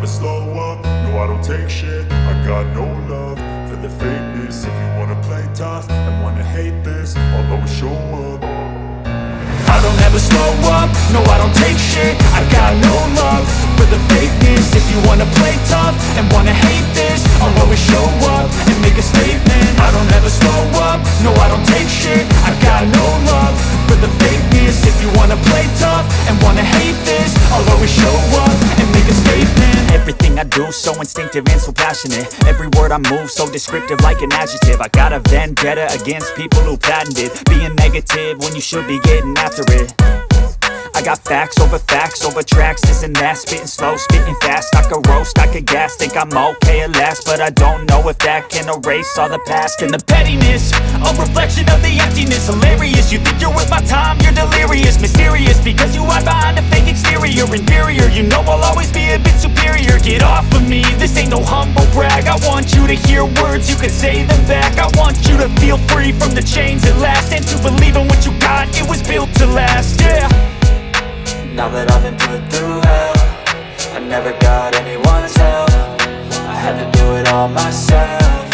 slow up, no I don't take shit. I got no love for the fakeness. If you wanna play tough and wanna hate this, I'll always show up. I don't ever slow up, no I don't take shit. I got no love for the fakeness. If you wanna play tough and wanna hate this, I'll always show up and make a statement. I don't ever slow up, no I don't take shit. I got no love for the fakeness. If you wanna play tough and wanna hate this, I'll always show up and make a statement. Everything I do so instinctive and so passionate. Every word I move so descriptive like an adjective. I got a vendetta against people who patented being negative when you should be getting after it. I got facts over tracks, this and that. Spitting slow, spitting fast, I could roast, I could gas. Think I'm okay at last, but I don't know if that can erase all the past. And the pettiness, a reflection of the emptiness. Hilarious, you think you're worth my time, you're delirious. Mysterious, because you hide behind a fake exterior. Inferior, you know I'll always be a bit superior. Get off of me, this ain't no humble brag. I want you to hear words, you can say them back. I want you to feel free from the chains at last, and to believe in what you got, it was built to last, yeah. Now that I've been put through hell, I never got anyone's help. I had to do it all myself.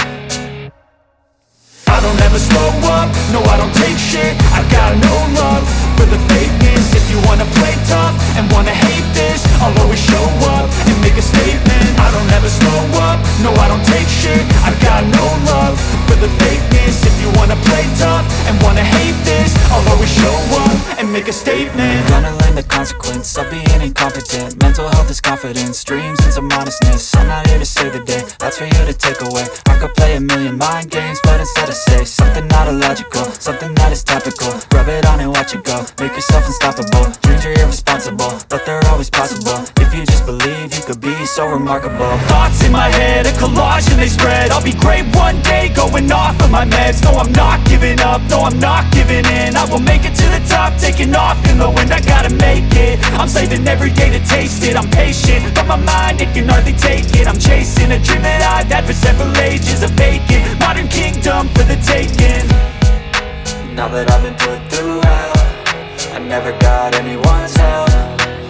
I don't ever slow up, no I don't take shit. I got no love for the fakeness. If you wanna play tough and wanna hate this, I'll always show up and make a statement. I don't ever slow up, no I don't take shit. I got no love for the fakeness. If you wanna play tough and wanna hate this, I'll always show up and make a statement. Gonna learn the consequence of being incompetent. Mental health is confidence, dreams and some honestness. I'm not here to save the day, that's for you to take away. I could play a million mind games, but instead I say something not illogical, something that is topical. Rub it on and watch it go, make yourself unstoppable. Dreams are irresponsible, but they're always possible. If you just believe, you could be so remarkable. Thoughts in my head, a collage and they spread. I'll be great one day, going off of my meds. No, I'm not giving up, no, I'm not giving in. I will make it to the top, taking off in the wind. I gotta make it, I'm saving every day to taste it. I'm patient, but my mind, it can hardly take it. I'm chasing a dream that I've had for several ages. A vacant, modern kingdom for the taking. Now that I've been put through hell, I never got anyone's help.